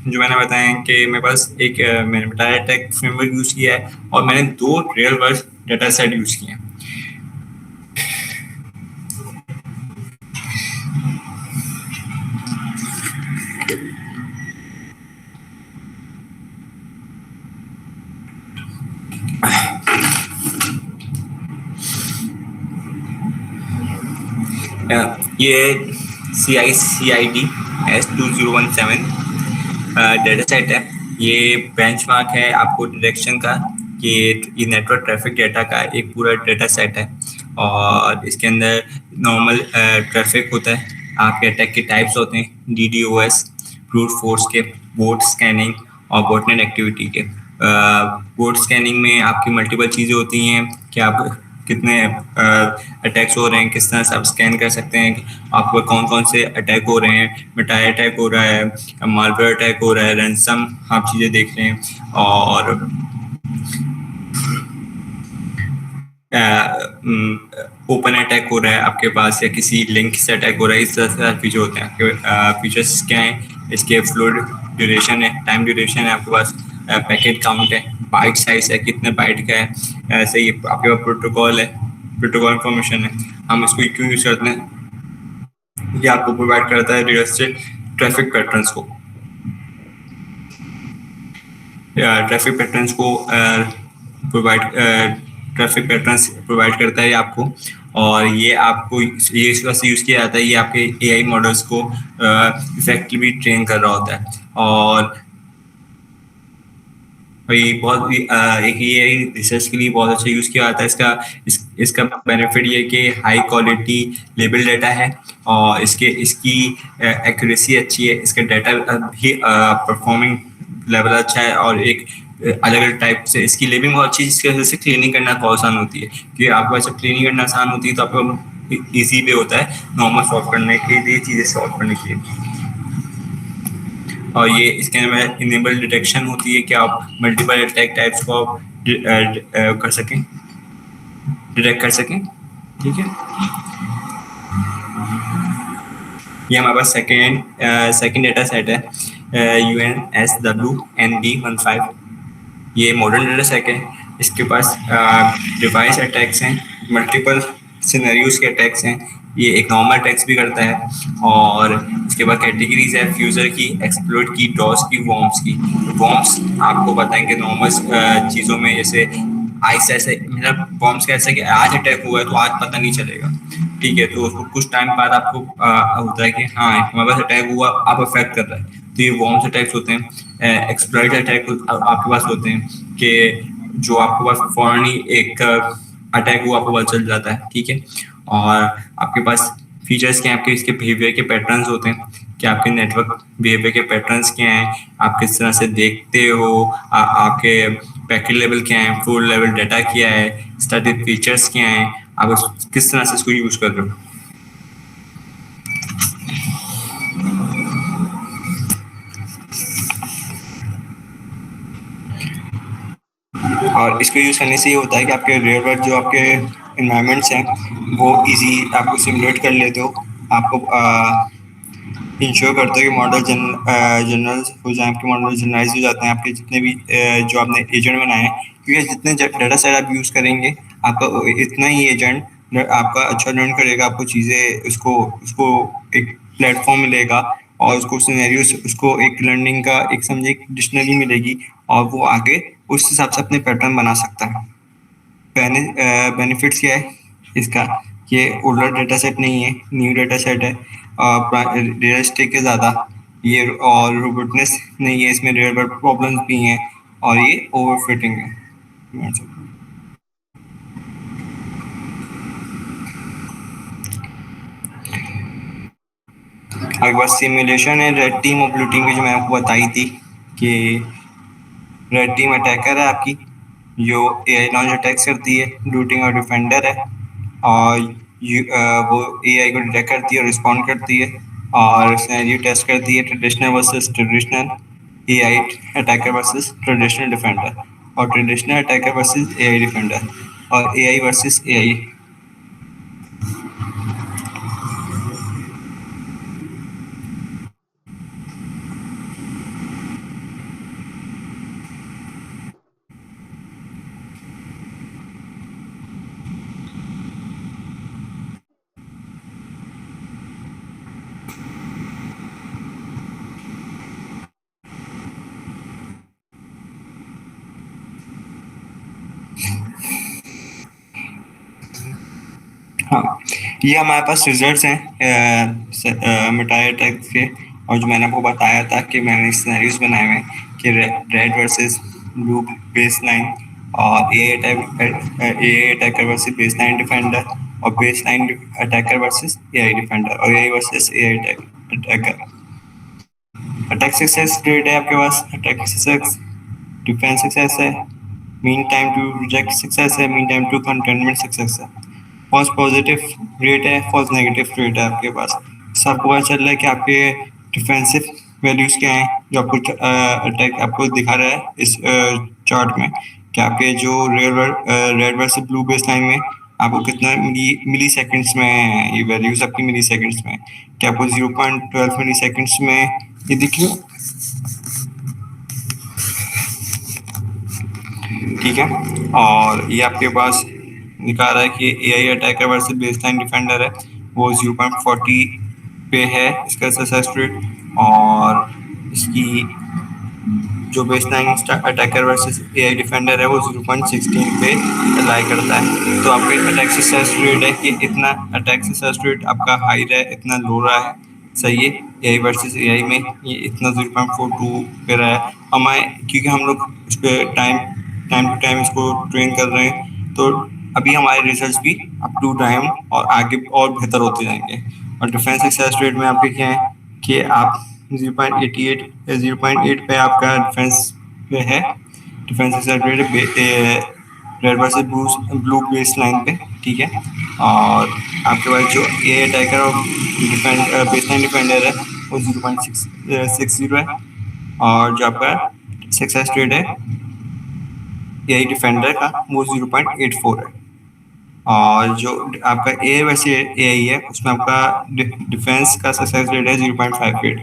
जो मैंने बताया कि मेरे पास एक मैंने मिटाई अटैक फ्रेमवर्क यूज़ किया है, और मैंने दो real world data set use किए हैं। ये CICID S2017 डाटा सेट है। ये बेंचमार्क है आपको डायरेक्शन का, कि ये नेटवर्क ट्रैफिक डाटा का एक पूरा डाटा सेट है, और इसके अंदर नॉर्मल ट्रैफिक होता है, आपके अटैक के टाइप्स होते हैं DDoS, ब्रूट फोर्स के, बोट स्कैनिंग और बॉटनेट एक्टिविटी के। बोट स्कैनिंग में आपकी मल्टीपल चीज़ें होती हैं कि आप कितने अटैक्स हो रहे हैं, किस तरह से आप स्कैन कर सकते हैं, आपको कौन कौन से अटैक हो रहे हैं, मिटाई अटैक हो रहा है, मालवेयर अटैक हो रहा है, रैंसम आप चीज़ें देख रहे हैं, और ओपन अटैक हो रहा है आपके पास, या किसी लिंक से अटैक हो रहा है। इस तरह से फीचर होते हैं आपके। फीचर्स क्या हैं इसके? फ्लो ड्यूरेशन है, टाइम ड्यूरेशन है आपके पास, पैकेट काउंट है, बाइट साइज है, कितने बाइट का है, ऐसे ही आपके पास प्रोटोकॉल है, प्रोटोकॉल इन्फॉर्मेशन है। हम इसको क्यों यूज़ करते हैं? ये आपको प्रोवाइड करता है रियलिस्टिक ट्रैफिक पैटर्न्स को, ट्रैफिक पैटर्न्स प्रोवाइड करता है आपको, और ये आपको ये इस वजह से यूज़ किया जाता है, ये आपके AI मॉडल्स को इफेक्टिवली ट्रेन कर रहा होता है। और ये बहुत एक ये रिसर्च के लिए बहुत अच्छा यूज़ किया जाता है। इसका बेनिफिट ये कि हाई क्वालिटी लेबल डाटा है, और इसकी एक्यूरेसी अच्छी है, इसका डाटा भी परफॉर्मिंग लेवल अच्छा है, और एक अलग अलग टाइप से इसकी लिविंग बहुत अच्छी है, जिसकी वजह से क्लीनिंग करना बहुत आसान होती है, क्योंकि आपके पास जब क्लीनिंग करना आसान होती है तो आपको ईजी भी होता है नॉर्मल सॉल्व करने के लिए, चीज़ें सॉल्व करने के लिए। और ये इसके अंदर इनेबल डिटेक्शन होती है कि आप मल्टीपल अटैक टाइप्स को आप कर सकें, डिटेक्ट कर सकें। ठीक है, ये हमारे पास सेकेंड डेटा सेट है, UNSW-ND15। ये मॉडर्न डेटा सेट है। इसके पास डिवाइस अटैक्स हैं, मल्टीपल सिनेरियोज के अटैक्स हैं, ये एक नॉर्मल अटैक्स भी करता है, और इसके बाद कैटेगरीज है फ्यूजर की, एक्सप्लोइट की, डॉस की, वॉर्म्स की। वॉर्म्स आपको बताएंगे नॉर्मल चीज़ों में, जैसे आइस ऐसे, मतलब वॉर्म्स का ऐसा कि आज अटैक हुआ है तो आज पता नहीं चलेगा। ठीक है, तो उसको कुछ टाइम बाद आपको होता है कि हाँ हमारे पास अटैक हुआ, आप अफेक्ट कर रहा है, तो ये वॉर्म्स अटैक्स होते हैं। एक्सप्लॉइट अटैक आपके पास होते हैं कि जो आपके पास फौरन ही एक अटैक हुआ आपको पता चल जाता है। ठीक है, और आपके पास फीचर्स क्या हैं, आपके इसके बिहेवियर के पैटर्न्स होते हैं कि आपके नेटवर्क बिहेवियर के पैटर्न्स क्या हैं, आप किस तरह से देखते हो, आपके पैकेट लेवल क्या है, फुल लेवल डाटा क्या है, स्टैटिक फीचर्स क्या हैं, आप किस तरह से इसको यूज़ कर रहे हो। और इसको यूज़ करने से ये होता है कि आपके रियल वर्ल्ड जो आपके इन्वायरमेंट्स हैं वो इजी आपको सिमुलेट कर लेते हो, आपको इंश्योर करते हो कि मॉडल जनरल हो जाए, आपके मॉडल जनरलाइज हो जाते हैं, आपके जितने भी जो आपने एजेंट बनाए हैं, क्योंकि जितने डाटा सेट आप यूज़ करेंगे आपका इतना ही एजेंट आपका अच्छा लर्न करेगा, आपको चीज़ें उसको उसको एक प्लेटफॉर्म मिलेगा, और उसको सिनेरियोस उसको एक लर्निंग का एक समझे एक डिक्शनरी मिलेगी, और वो आगे उस हिसाब से अपने पैटर्न बना सकता है। बेनिफिट्स क्या है इसका, ये ओल्डर डेटा सेट नहीं है, न्यू डेटा सेट है, रियलिस्टिक है ज़्यादा ये, और रोबोटनेस नहीं है इसमें, रियल वर्ल्ड प्रॉब्लम्स भी हैं, और ये ओवरफिटिंग है। आपके पास सिमुलेशन है रेड टीम और ब्लू टीम की, जो मैंने आपको बताई थी कि रेड टीम अटैकर है आपकी, जो AI लॉन्च अटैक्स करती है, ब्लू टीम और डिफेंडर है, और वो AI को डिटेक्ट करती है और रिस्पॉन्ड करती है, और सिनेरियो टेस्ट करती है, traditional versus traditional, AI attacker versus traditional defender, और traditional attacker versus AI defender, और AI वर्सेस AI। हाँ, ये हमारे पास रिजल्ट्स हैं मिटाई अटैक्स के, और जो मैंने आपको बताया था कि मैंने सिनेरियोज बनाए हुए हैं कि red versus blue baseline, और AI attacker versus baseline defender, और baseline attacker versus AI defender, और AI versus AI attacker. Attack success rate है आपके पास, अटैक सक्सेस, डिफेंस सक्सेस है, mean time to reject success है, mean time to containment success है, फॉल्स पॉजिटिव रेट है, फॉल्स नेगेटिव रेट है आपके पास। सबको पता चल रहा है कि आपके डिफेंसिव वैल्यूज क्या हैं, जो आपको अटैक आपको दिखा रहा है इस चार्ट में, कि आपके जो red versus blue base line में आपको कितना मिली सेकेंड्स में ये वैल्यूज आपकी मिली सेकेंड्स में, कि आपको 0.12 मिली सेकेंड्स में ये देखिए। ठीक है, और ये आपके पास दिखा रहा है कि AI attacker versus baseline defender है, वो 0.40 पे है इसका सक्सेस रेट, और इसकी जो baseline attacker versus AI defender है वो 0.16 पे अप्लाई करता है। तो आपका अटैक सक्सेस रेट है कि इतना अटैक सक्सेस रेट आपका हाई रहा है, इतना लो रहा है, सही है। AI वर्सेस AI में ये इतना 0.42 पे रहा है, हमें क्योंकि हम लोग उस पर टाइम टाइम टू टाइम इसको ट्रेन कर रहे हैं, तो अभी हमारे रिजल्ट्स भी अप टू टाइम और आगे और बेहतर होते जाएंगे। और डिफेंस सक्सेस रेट में आपके क्या है कि आप 0.88 0.8 पे आपका डिफेंस पे है, defence accelerated red versus blue base line पे, ठीक है। और आपके पास जो ए अटैकर और बेस लाइन डिफेंडर है वो 0.60 है, और जो आपका सक्सेस रेट है ए डिफेंडर का वो 0.84 है। और जो आपका ए वैसे ए आई है उसमें आपका डिफेंस का सक्सेस रेट है 0.58।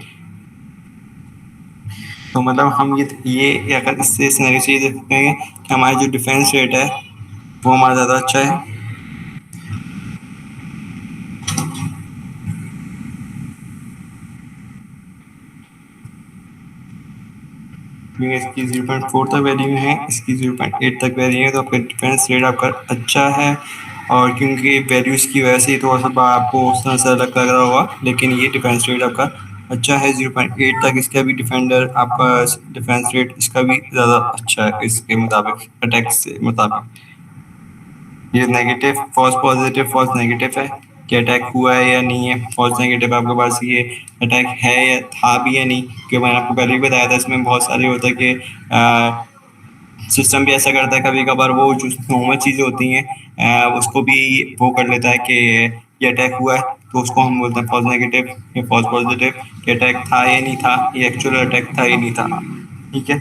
तो मतलब हम ये अगर इससे सिनेरियो से ये देख सकते हैं कि हमारा जो डिफेंस रेट है वो हमारा ज़्यादा अच्छा है। क्योंकि इसकी 0.4 तक वैल्यू है, इसकी 0.8 तक वैल्यू है, तो आपका डिफेंस रेट आपका अच्छा है। और क्योंकि वैल्यूज़ की वजह से थोड़ा सा आपको उस तरह से अलग लग रहा होगा, लेकिन ये डिफेंस रेट आपका अच्छा है 0.8 तक। इसका भी डिफेंडर आपका डिफेंस रेट इसका भी ज़्यादा अच्छा है इसके मुताबिक, अटैक से मुताबिक। ये negative false positive false negative है कि अटैक हुआ है या नहीं है। फॉल्स नेगेटिव आपके पास ये अटैक है या था भी या नहीं, क्योंकि मैंने आपको पहले भी बताया था इसमें बहुत सारे होता है कि सिस्टम भी ऐसा करता है कभी कभार, वो जो नॉर्मल चीज़ें होती हैं उसको भी वो कर लेता है कि ये अटैक हुआ है, तो उसको हम बोलते हैं फॉल्स नेगेटिव या फॉल्स पॉजिटिव कि अटैक था या नहीं था, ये एक्चुअल अटैक था या नहीं था, ठीक है।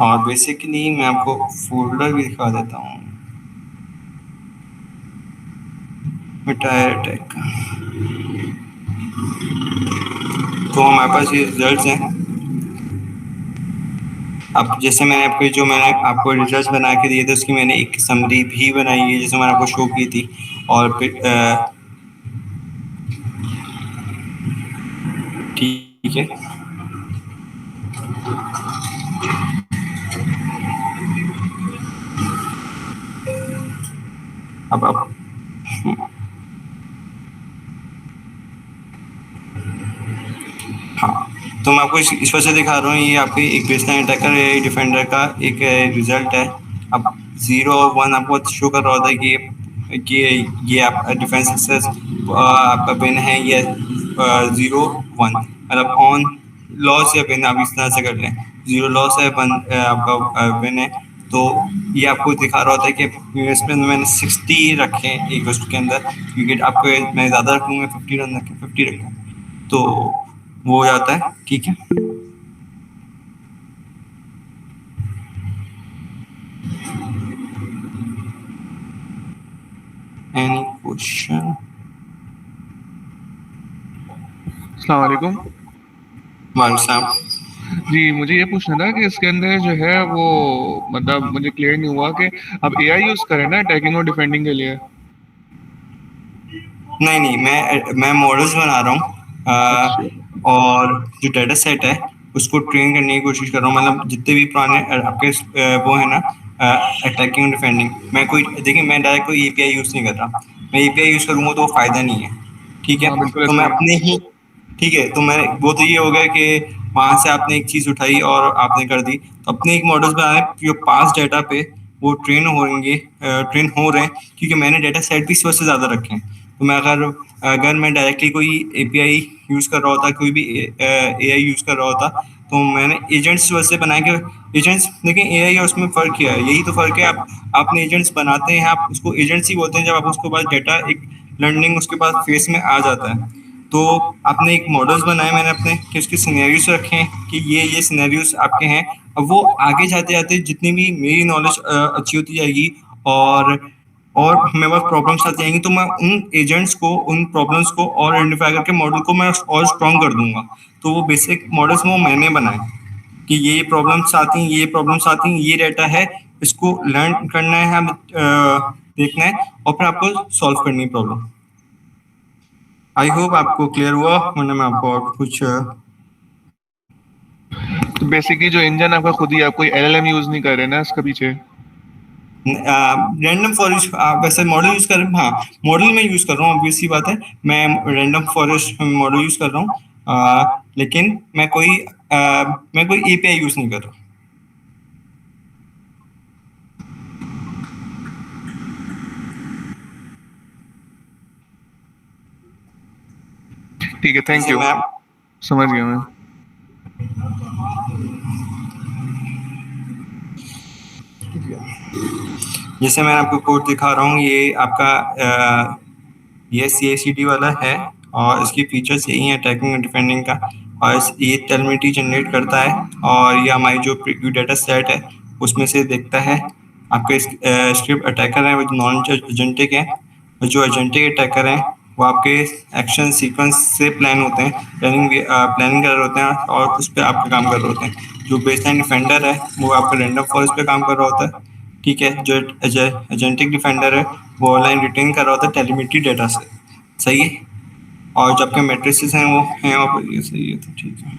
और बेसिकली मैं आपको फोल्डर भी दिखा देता हूँ मिटायर अटैक का। तो हमारे पास ये रिजल्ट्स हैं। अब जैसे मैंने आपको रिजल्ट्स बना के दिए थे, उसकी मैंने एक समरी भी बनाई है जैसे मैंने आपको शो की थी। और फिर ठीक है, अब हाँ, तो मैं आपको इस वजह से दिखा रहा हूँ। ये आपके एक बेसलाइन अटैकर डिफेंडर का एक रिजल्ट है। अब 0 और 1 आपको शो कर रहा होता है कि ये आप डिफेंस सक्सेस आपका विन है, ये 0 1 मतलब ऑन लॉस या विन, आप इस तरह से कर लें। 0 लॉस है, 1 आपका विन है। तो ये आपको दिखा रहा होता है कि इसमें मैंने 60 रखे हैं एक उसके अंदर, क्योंकि आपको मैं ज़्यादा रखूँगा, 50 रन रखें, 50 रखें, तो वो हो जाता है, ठीक है। Any question? अस्सलाम वालेकुम। वालेकुम। जी, मुझे ये पूछना था कि इसके अंदर जो है वो मतलब मुझे क्लियर नहीं हुआ कि आप एआई यूज करें ना अटैकिंग और डिफेंडिंग के लिए। नहीं नहीं, मैं मॉडल्स बना रहा अच्छा। हूँ और जो डाटा सेट है उसको ट्रेन करने की कोशिश कर रहा हूँ। मतलब जितने भी पुराने आपके वो है ना अटैकिंग और डिफेंडिंग, मैं कोई देखिए मैं डायरेक्ट कोई एपीआई यूज़ नहीं कर रहा। मैं एपीआई यूज़ करूँगा तो वो फ़ायदा नहीं है, ठीक है। हाँ बिल्कुल तो ऐसा मैं ही है। अपने ही, ठीक है, तो मैं वो तो ये हो गया कि वहाँ से आपने एक चीज़ उठाई और आपने कर दी। तो अपने एक मॉडल्स बनाए जो पास डाटा पे वो ट्रेन हो रहे हैं, क्योंकि मैंने डाटा सेट भी इस वजह से ज़्यादा रखे हैं। तो मैं अगर अगर मैं डायरेक्टली कोई एपीआई यूज़ कर रहा होता, कोई भी एआई यूज़ कर रहा होता, तो मैंने एजेंट्स वैसे बनाए कि एजेंट्स, लेकिन एआई और उसमें फ़र्क क्या है, यही तो फ़र्क है। आप आपने एजेंट्स बनाते हैं, आप उसको एजेंट्स ही बोलते हैं जब आप उसके पास डाटा एक लर्निंग उसके पास फेस में आ जाता है। तो आपने एक मॉडल्स बनाए मैंने अपने कि उसके सिनेरियोस रखे हैं कि ये सिनेरियोस आपके हैं। अब वो आगे जाते जाते जितनी भी मेरी नॉलेज अच्छी होती जाएगी और मेरे पास प्रॉब्लम्स आती जाएंगी, तो मैं उन एजेंट्स को, उन प्रॉब्लम्स को और आइडेंटिफाई करके मॉडल को मैं और स्ट्रॉन्ग कर दूंगा। तो वो बेसिक मॉडल्स वो मैंने बनाए कि ये प्रॉब्लम्स आती हैं, ये प्रॉब्लम्स आती हैं, ये डाटा है, इसको लर्न करना है, हमें देखना है और फिर आपको सॉल्व करनी है प्रॉब्लम। आई होप आपको क्लियर हुआ, वरना मैं आपको और कुछ तो बेसिकली जो इंजन आपका खुद ही, आप कोई एलएलएम यूज नहीं कर रहे ना इसका पीछे। रैंडम फॉरेस्ट वैसे मॉडल यूज़ कर, हाँ मॉडल में यूज़ कर रहा हूँ, ऑब्वियस सी बात है। मैं रैंडम फॉरेस्ट मॉडल यूज़ कर रहा हूँ, लेकिन मैं कोई एपीआई यूज़ नहीं कर रहा। ठीक है, थैंक यू, समझ गया मैं। जैसे मैं आपको कोड दिखा रहा हूँ, ये आपका ये CI/CD वाला है और इसकी फीचर्स यही है ट्रैकिंग एंड डिफेंडिंग का। और ये टेलमेट्री जनरेट करता है और ये हमारी जो प्रीव्यू डेटा सेट है उसमें से देखता है। आपके स्क्रिप्ट अटैकर हैं वो नॉन एजेंटिक हैं, और जो एजेंटिक अटैकर हैं वो आपके एक्शन सीक्वेंस से प्लान होते हैं, प्लानिंग कर रहे होते हैं और उस पर आपका काम कर रहे होते हैं। जो बेसलाइन डिफेंडर है वो आपका रैंडम फॉरेस्ट पे काम कर रहा होता है, ठीक है। जो एजेंटिक डिफेंडर है वो ऑनलाइन रिटेन कर रहा होता है टेलीमेट्री डेटा से, सही है। और जो आपके मैट्रिसेस हैं वो हैं और ये सही है, तो ठीक है।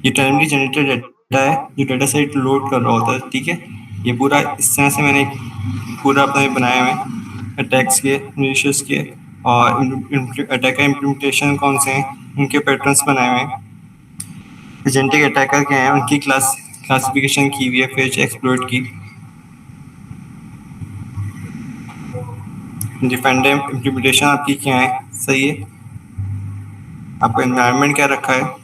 ये टेलीमेट्री जनरेटेड डेटा है जो डेटा सेट लोड कर रहा होता है, ठीक है। ये पूरा इस तरह से मैंने पूरा अपना ये बनाया हुआ है अटैक्स के, मिलिशियस के और अटैकर इम्प्लीमेंटेशन कौन से हैं उनके पैटर्न्स बनाए हुए हैं। एजेंटिक अटैकर के हैं उनकी क्लासिफिकेशन की हुई है, फिर एक्सप्लोइट की। डिफेंडर इम्प्लीमेंटेशन आपकी क्या है, सही है। आपका एनवायरनमेंट क्या रखा है,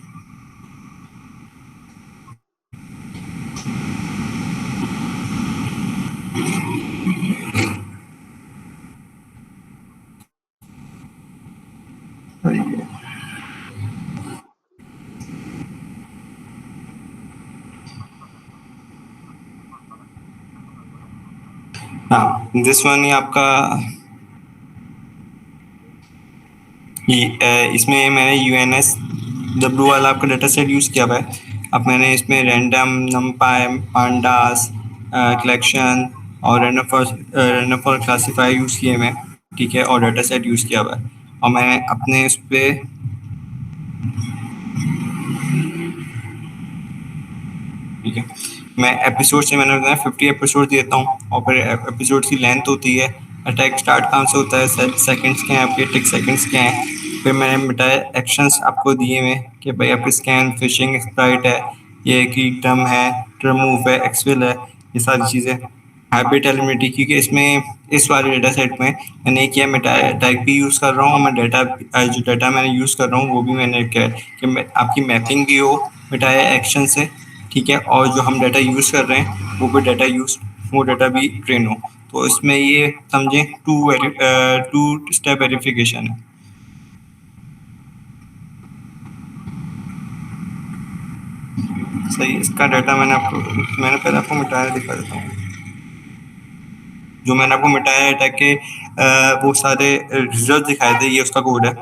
सही है। हाँ, दिस वन ही आपका इसमें मैंने UNSW वाला आपका डेटा सेट यूज़ किया हुआ है। अब मैंने इसमें रैंडम, नमपाई, पांडास, कलेक्शन और रैंडम फॉर क्लासीफायर यूज़ किए मैं, ठीक है, और डेटा सेट यूज़ किया हुआ है। और मैं अपने इस पर ठीक है, मैं एपिसोड से मैंने बताया 50 एपिसोड देता हूँ और फिर एपिसोड की लेंथ होती है। अटैक स्टार्ट कहाँ से होता है, सेकंड्स क्या हैं आपके, टिक सेकंड्स क्या हैं। फिर मैंने मिटाए एक्शंस आपको दिए हुए कि भाई आपकी स्कैन, फिशिंग, स्प्राइट है, ये की ड्रम है, ड्रम मूव है, एक्सविल है, ये सारी चीज़ें। हैबिट एलिमिनिटी, क्योंकि इसमें इस वाले डेटा सेट में मैंने एक किया, मैं टैग भी यूज़ कर रहा हूँ, मैं जो डेटा मैंने यूज़ कर रहा हूँ वो भी मैंने क्या है कि आपकी मैपिंग भी हो मिटाया एक्शन से, ठीक है। और जो हम डाटा यूज़ कर रहे हैं वो डाटा भी ट्रेन हो। तो इसमें ये समझें टू स्टेप वेरिफिकेशन है, सही। इसका डाटा मैंने पहले आपको मिटाया दिखा देता हूँ। जो मैंने आपको मिटाया है अटैक के वो सारे रिजल्ट दिखाए थे, ये उसका कोड है।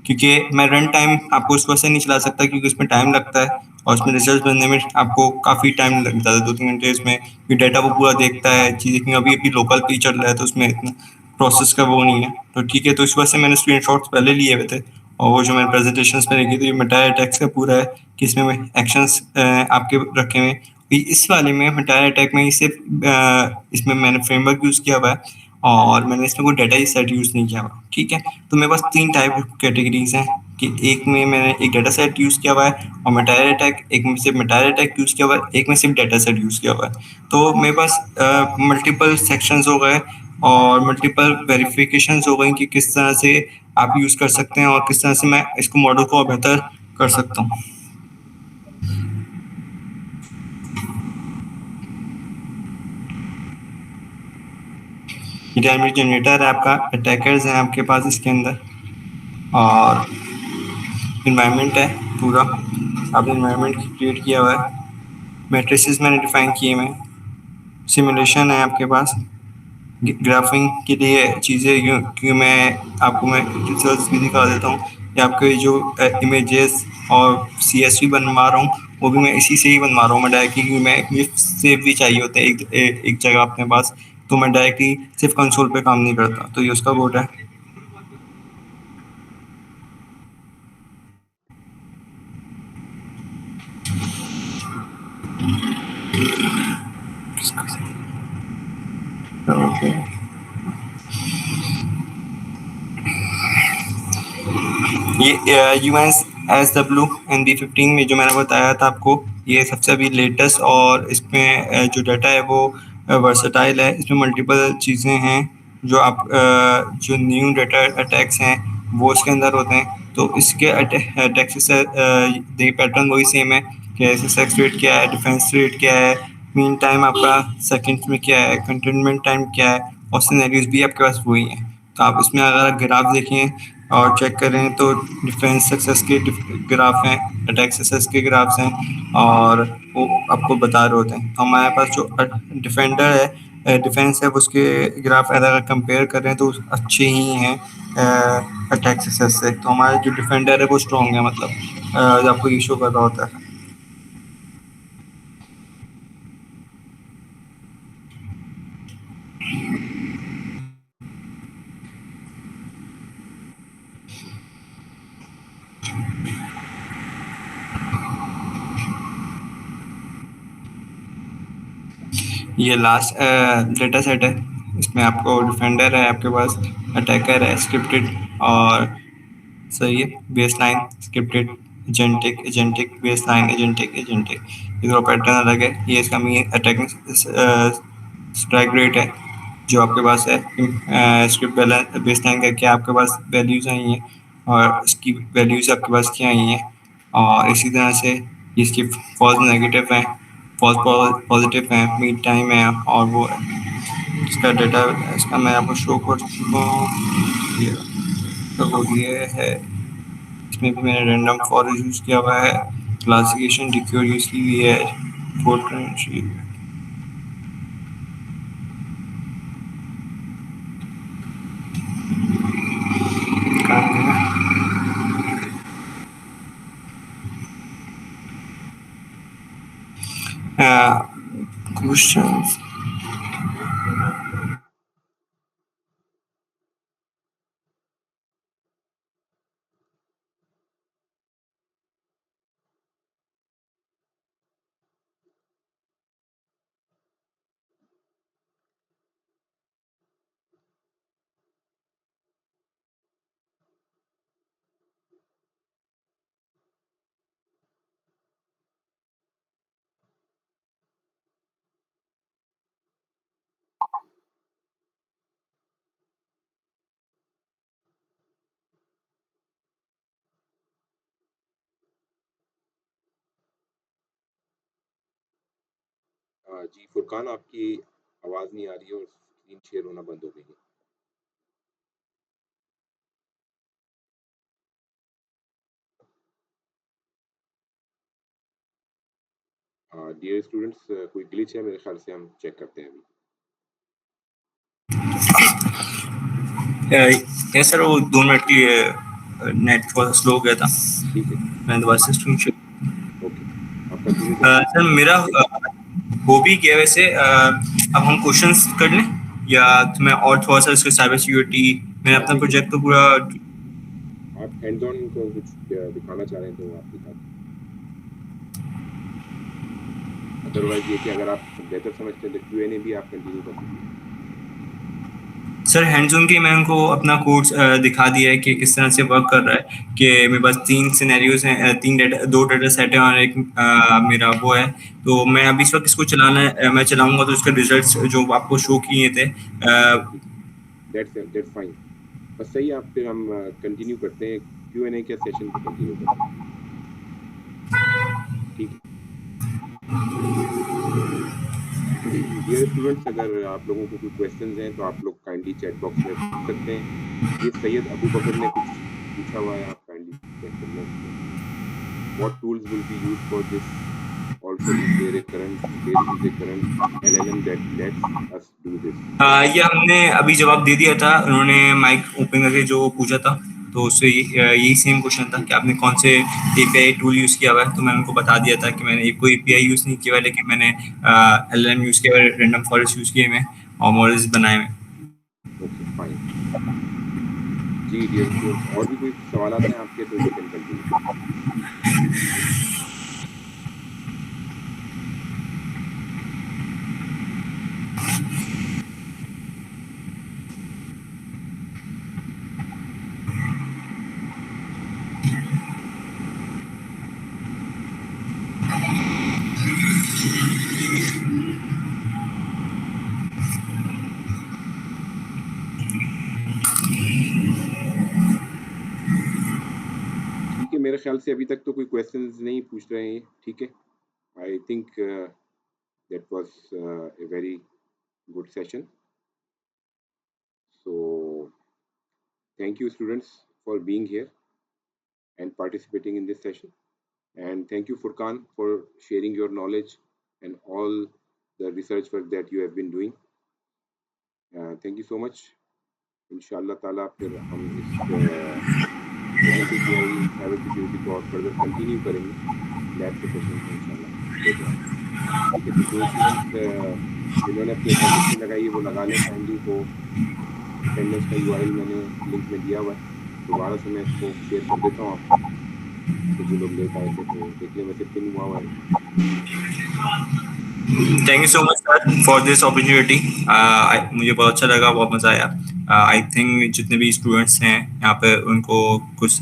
क्योंकि मैं रन टाइम आपको उस वजह से नहीं चला सकता क्योंकि उसमें टाइम लगता है और उसमें रिजल्ट बनने में आपको काफ़ी टाइम लगता है, 2-3 घंटे इसमें। ये डाटा वो पूरा देखता है चीज़ें, क्योंकि अभी लोकल पे चल रहा है तो उसमें इतना प्रोसेस का वो नहीं है, तो ठीक है। तो इस वजह से मैंने स्क्रीनशॉट्स पहले लिए हुए थे और वो जो मैंने प्रेजेंटेशंस में लिखी थी, ये मिटाया अटैक्स का पूरा है कि इसमें एक्शंस आपके रखे हुए हैं। इस वाले में मिटाया अटैक में सिर्फ इसमें मैंने फ्रेमवर्क यूज़ किया हुआ है और मैंने इसमें कोई डाटा सेट यूज़ नहीं किया हुआ, ठीक है। तो मेरे पास 3 टाइप कैटेगरीज हैं कि एक में मैंने एक डाटा सेट यूज़ किया हुआ है और मिटायर अटैक, एक में सिर्फ मिटायर अटैक यूज़ किया हुआ है, एक में सिर्फ डाटा सेट यूज़ किया हुआ है। तो मेरे पास मल्टीपल सेक्शंस हो गए और मल्टीपल वेरिफिकेशंस हो गई कि किस तरह से आप यूज़ कर सकते हैं और किस तरह से मैं इसको मॉडल को और बेहतर कर सकता हूँ। डायनेमिक जनरेटर है आपका, अटैकर्स हैं आपके पास इसके अंदर, और इन्वायरमेंट है पूरा, आपने इन्वायरमेंट क्रिएट किया हुआ है, मैट्रिसेस मैंने डिफाइन किए हुए हैं, सिमुलेशन है आपके पास, ग्राफिंग के लिए चीज़ें क्योंकि मैं आपको रिजल्ट्स भी दिखा देता हूँ कि आपके जो इमेजेस और CSV बनवा रहा हूँ वो भी मैं इसी से ही बनवा रहा हूँ मैं डायरेक्टली, क्योंकि मैं सेव भी चाहिए होता है एक जगह अपने पास, तो मैं डायरेक्टली सिर्फ कंसोल पे काम नहीं करता। तो ये उसका कोड है। ओके, ये UNSW NB15 में जो मैंने बताया था आपको, ये सबसे अभी लेटेस्ट, और इसमें जो डाटा है वो वर्सेटाइल है। इसमें मल्टीपल चीज़ें हैं जो आप जो न्यू डाटा अटैक्स हैं वो इसके अंदर होते हैं। तो इसके अटैक से पैटर्न वही सेम है कि सक्सेस रेट क्या है, डिफेंस रेट क्या है, मीन टाइम आपका सेकंड्स में क्या है, कंटेनमेंट टाइम क्या है, और सिनेरियोज भी आपके पास वही हैं। तो आप इसमें अगर ग्राफ देखें और चेक करें तो डिफेंस सक्सेस के ग्राफ हैं, अटैक सक्सेस के ग्राफ्स हैं, और वो आपको बता रहे होते हैं। तो हमारे पास जो डिफेंडर है, डिफेंस है, उसके ग्राफ अगर कंपेयर करें तो अच्छे ही हैं अटैक सक्सेस से। तो हमारा जो डिफेंडर है वो स्ट्रॉन्ग है, मतलब जो आपको इशू कर रहा होता है। ये लास्ट डेटा सेट है। इसमें आपको डिफेंडर है आपके पास, अटैकर है स्क्रिप्टेड, और सही है baseline scripted, agentic agentic baseline agentic agentic, ये दो पैटर्न अलग है। ये इसका मेन अटैकिंग स्ट्राइक रेट है जो आपके पास है। स्क्रिप्ट बेसलाइन का क्या आपके पास वैल्यूज आई हैं, और इसकी वैल्यूज आपके पास क्या आई हैं, और इसी तरह से इसकी फॉल्स नेगेटिव है, फॉल्स पॉजिटिव है, मीड टाइम है, और वो इसका डेटा इसका मैं आपको शो कर चुका हूँ। ये है, इसमें भी मैंने रैंडम फॉरेस्ट यूज़ किया हुआ है, क्लासिफिकेशन डिक्योर यूज़ की हुई है, फोर्ट्रेन क्वेश्चंस। जी फुरकान, आपकी आवाज़ नहीं आ रही है और स्क्रीन शेयर होना बंद हो गई है। डियर स्टूडेंट्स, कोई ग्लिच है मेरे ख्याल से, हम चेक करते हैं अभी। यस सर, वो 2 मिनट की नेट थोड़ा स्लो हो गया था, ठीक है, मैं दोबारा सिस्टम से। ओके, आप कंटिन्यू कर सकते सर मेरा हो भी गया वैसे। अब हम क्वेश्चंस कर लें, या मैं और थोड़ा सा इसके साइबर सिक्योरिटी, मैंने हैं। अपना ठीक है, प्रोजेक्ट तो पूरा। आप हैंड्स ऑन को कुछ दिखाना चाह रहे हैं तो आप दिखा दें। अदरवाइज़ ये कि अगर आप बेहतर समझते हैं तो Q&A भी आप कंटिन्यू कर सकते हैं। सर हैंड्स ऑन की मैं उनको अपना कोड दिखा दिया है कि किस तरह से वर्क कर रहा है, कि मेरे पास 3 सिनेरियोज हैं, 3 डेटा, 2 डेटा सेट है, और एक मेरा वो है। तो मैं अभी इस वक्त इसको चलाना है, मैं चलाऊंगा तो उसके रिजल्ट्स जो आपको शो किए थे। ठीक है, दैट्स फाइन। बस सही है, आप फिर हम कंटिन्यू करते हैं, Q&A के सेशन को कंटिन्यू करते हैं। ठीक है। डियर स्टूडेंट्स, अगर आप लोगों को कोई क्वेश्चंस हैं तो आप लोग काइंडली चैट बॉक्स में पूछ सकते हैं। ये सैयद अबू बकर ने कुछ पूछा हुआ है, आप काइंडली चेक कर लें उसको। What tools will be used for this? Also is there is a current LLM that lets us do this? ये हमने अभी जवाब दे दिया था, उन्होंने माइक ओपन करके जो पूछा था, तो उससे यही सेम क्वेश्चन था कि आपने कौन से एपीआई टूल यूज़ किया हुआ है। तो मैंने उनको बता दिया था कि मैंने कोई एपीआई यूज़ नहीं किया हुआ है, लेकिन मैंने एलएलएम यूज़ किया हुआ है, रैंडम फॉरेस्ट यूज़ किए हुए हैं, और मॉडल्स बनाए हुए हैं। Okay, fine. जी डियर स्टूडेंट्स, और भी कोई सवालात हैं आपके तो यू कैन कंटिन्यू। ख्याल से अभी तक तो कोई क्वेश्चंस नहीं पूछ रहे हैं, ठीक है। I think that was a very good session. So thank you students for being here and participating in this session. And thank you Furkan for sharing your knowledge and all the research work that you have been doing. Thank you so much. इंशाल्लाह ताला फिर हम इस agentic AI in cyber security को और फर्दर कंटिन्यू करेंगे लैब के सेशन में इंशाल्लाह। ठीक है, ठीक है। तो जो स्टूडेंट्स जिन्होंने अपनी अटेंडेंस नहीं लगाई है वो लगा लें काइंडली। तो अटेंडेंस का यूआरएल मैंने लिंक में दिया हुआ है, दोबारा से मैं इसको शेयर कर देता हूँ आपको, तो जो लोग लेट आए थे तो देख लें, वैसे पिन हुआ है। Thank you so much sir for this opportunity. मुझे बहुत अच्छा लगा, बहुत मजा आया। आई थिंक जितने भी स्टूडेंट्स हैं यहाँ पे उनको कुछ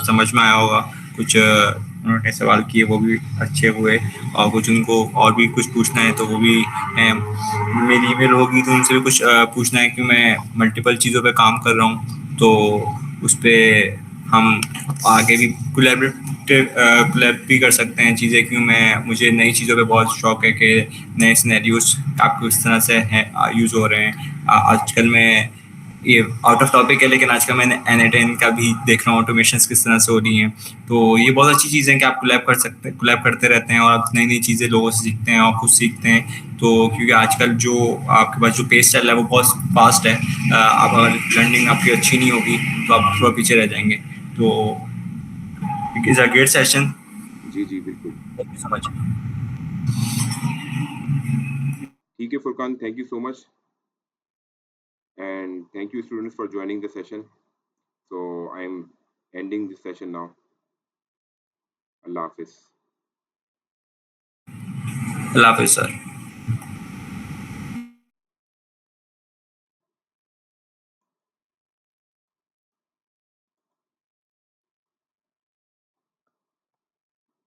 समझ में आया होगा, कुछ उन्होंने सवाल किए वो भी अच्छे हुए, और कुछ उनको और भी कुछ पूछना है तो वो भी मेरी ईमेल होगी तो उनसे भी कुछ पूछना है कि मैं मल्टीपल चीज़ों पे काम कर रहा हूँ, तो उस पर हम आगे भी कोलैब भी कर सकते हैं चीज़ें, क्योंकि मुझे नई चीज़ों पे बहुत शौक है कि नए सिनेरियोस आपको इस तरह से हैं यूज़ हो रहे हैं। आजकल मैं ये आउट ऑफ टॉपिक है लेकिन आजकल मैंने N8N का भी देख रहा हूँ ऑटोमेशंस किस तरह से हो रही हैं, तो ये बहुत अच्छी चीज़ है कि आप कोलैब करते रहते हैं और आप नई नई चीज़ें लोगों से सीखते हैं और खुद सीखते हैं। तो क्योंकि आजकल जो आपके पास जो पेस चल रहा है वो बहुत फास्ट है, आप अगर लर्निंग आपकी अच्छी नहीं होगी तो आप थोड़ा पीछे रह जाएंगे। तो it is a great session. जी जी बिल्कुल, थैंक यू सो मच। ठीक है Furqan, thank you so much and thank you students for joining the session. So I am ending this session now. Allah Hafiz. अल्लाह हाफिज़ सर।